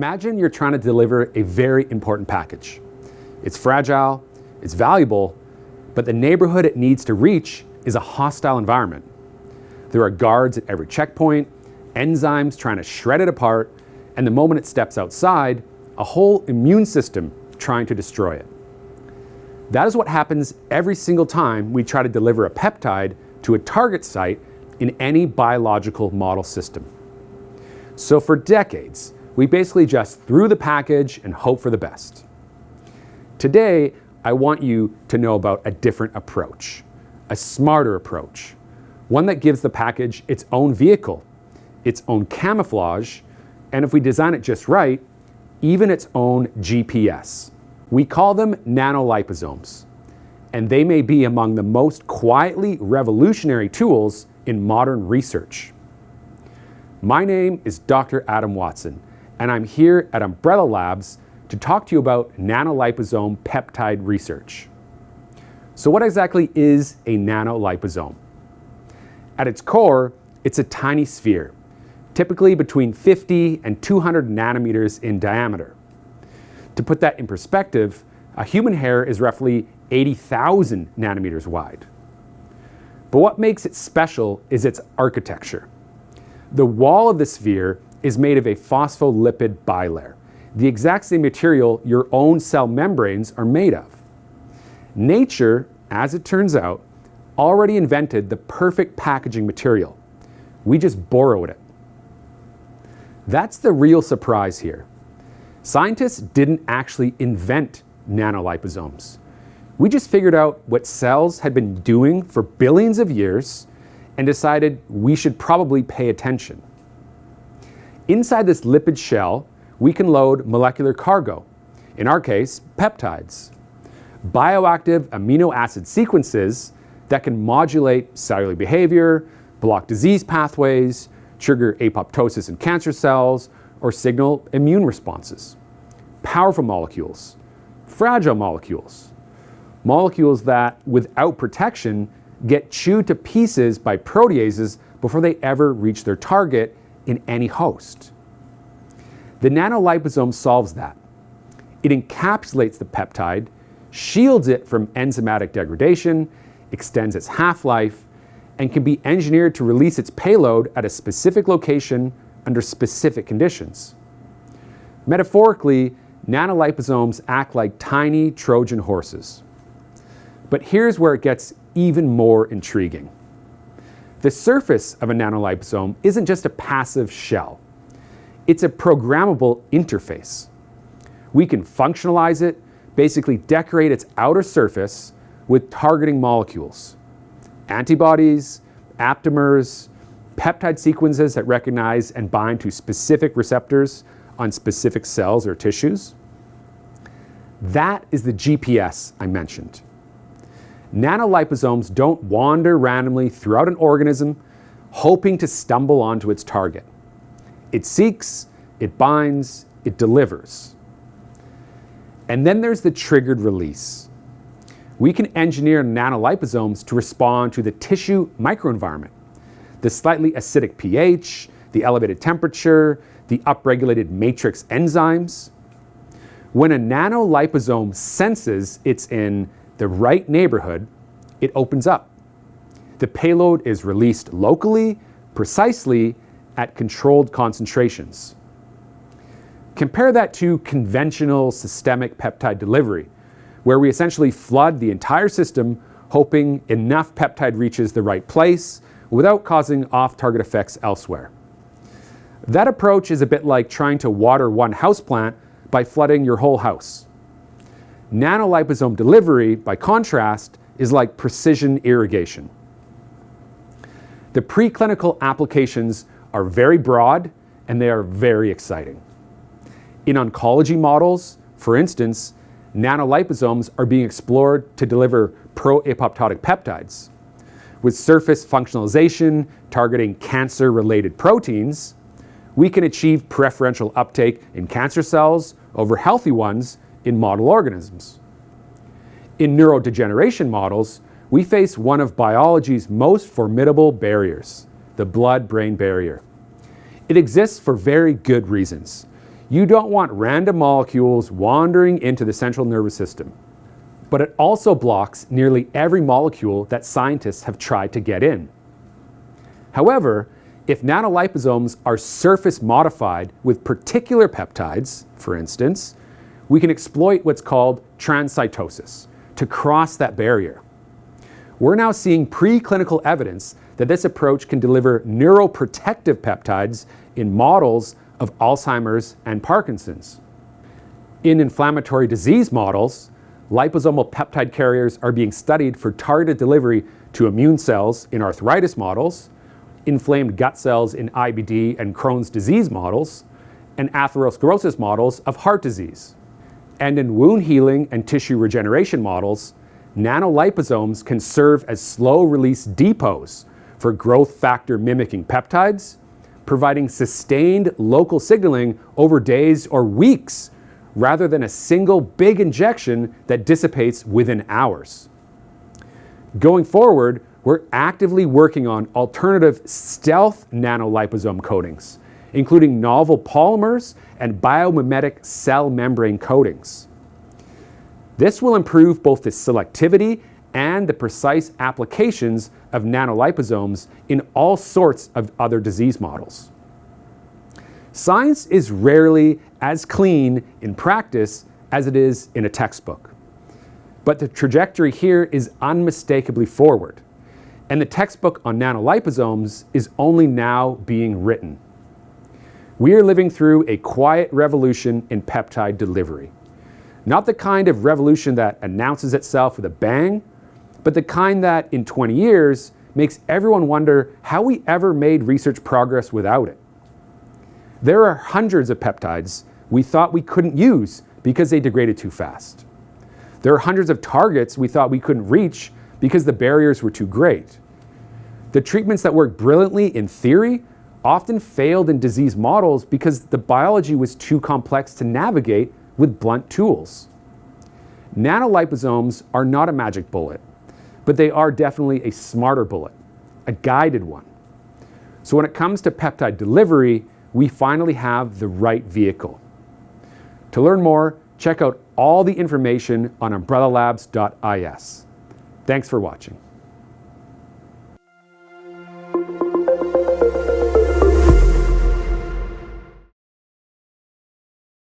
Imagine you're trying to deliver a very important package. It's fragile, it's valuable, but the neighborhood it needs to reach is a hostile environment. There are guards at every checkpoint, enzymes trying to shred it apart, and the moment it steps outside, a whole immune system trying to destroy it. That is what happens every single time we try to deliver a peptide to a target site in any biological model system. So for decades, we basically just threw the package and hope for the best. Today, I want you to know about a different approach, a smarter approach, one that gives the package its own vehicle, its own camouflage, and if we design it just right, even its own GPS. We call them nanoliposomes, and they may be among the most quietly revolutionary tools in modern research. My name is Dr. Adam Watson, and I'm here at Umbrella Labs to talk to you about nanoliposome peptide research. So what exactly is a nanoliposome? At its core, it's a tiny sphere, typically between 50 and 200 nanometers in diameter. To put that in perspective, a human hair is roughly 80,000 nanometers wide. But what makes it special is its architecture. The wall of the sphere is made of a phospholipid bilayer, the exact same material your own cell membranes are made of. Nature, as it turns out, already invented the perfect packaging material. We just borrowed it. That's the real surprise here. Scientists didn't actually invent nanoliposomes. We just figured out what cells had been doing for billions of years and decided we should probably pay attention. Inside this lipid shell, we can load molecular cargo, in our case, peptides, bioactive amino acid sequences that can modulate cellular behavior, block disease pathways, trigger apoptosis in cancer cells, or signal immune responses. Powerful molecules, fragile molecules, molecules that, without protection, get chewed to pieces by proteases before they ever reach their target in any host. The nanoliposome solves that. It encapsulates the peptide, shields it from enzymatic degradation, extends its half-life, and can be engineered to release its payload at a specific location under specific conditions. Metaphorically, nanoliposomes act like tiny Trojan horses. But here's where it gets even more intriguing. The surface of a nanoliposome isn't just a passive shell. It's a programmable interface. We can functionalize it, basically decorate its outer surface with targeting molecules, antibodies, aptamers, peptide sequences that recognize and bind to specific receptors on specific cells or tissues. That is the GPS I mentioned. Nanoliposomes don't wander randomly throughout an organism, hoping to stumble onto its target. It seeks, it binds, it delivers. And then there's the triggered release. We can engineer nanoliposomes to respond to the tissue microenvironment, the slightly acidic pH, the elevated temperature, the upregulated matrix enzymes. When a nanoliposome senses it's in the right neighborhood, it opens up. The payload is released locally, precisely, at controlled concentrations. Compare that to conventional systemic peptide delivery, where we essentially flood the entire system, hoping enough peptide reaches the right place without causing off-target effects elsewhere. That approach is a bit like trying to water one houseplant by flooding your whole house. Nanoliposome delivery, by contrast, is like precision irrigation. The preclinical applications are very broad and they are very exciting. In oncology models, for instance, nanoliposomes are being explored to deliver pro-apoptotic peptides. With surface functionalization targeting cancer-related proteins, we can achieve preferential uptake in cancer cells over healthy ones in model organisms. In neurodegeneration models, we face one of biology's most formidable barriers, the blood-brain barrier. It exists for very good reasons. You don't want random molecules wandering into the central nervous system. But it also blocks nearly every molecule that scientists have tried to get in. However, if nanoliposomes are surface modified with particular peptides, for instance, we can exploit what's called transcytosis to cross that barrier. We're now seeing preclinical evidence that this approach can deliver neuroprotective peptides in models of Alzheimer's and Parkinson's. In inflammatory disease models, liposomal peptide carriers are being studied for targeted delivery to immune cells in arthritis models, inflamed gut cells in IBD and Crohn's disease models, and atherosclerosis models of heart disease. And in wound healing and tissue regeneration models, nanoliposomes can serve as slow-release depots for growth factor mimicking peptides, providing sustained local signaling over days or weeks rather than a single big injection that dissipates within hours. Going forward, we're actively working on alternative stealth nanoliposome coatings, including novel polymers and biomimetic cell membrane coatings. This will improve both the selectivity and the precise applications of nanoliposomes in all sorts of other disease models. Science is rarely as clean in practice as it is in a textbook. But the trajectory here is unmistakably forward, and the textbook on nanoliposomes is only now being written. We are living through a quiet revolution in peptide delivery. Not the kind of revolution that announces itself with a bang, but the kind that in 20 years makes everyone wonder how we ever made research progress without it. There are hundreds of peptides we thought we couldn't use because they degraded too fast. There are hundreds of targets we thought we couldn't reach because the barriers were too great. The treatments that work brilliantly in theory often failed in disease models because the biology was too complex to navigate with blunt tools. Nanoliposomes are not a magic bullet, but they are definitely a smarter bullet, a guided one. So when it comes to peptide delivery, we finally have the right vehicle. To learn more, check out all the information on umbellalabs.is. Thanks for watching.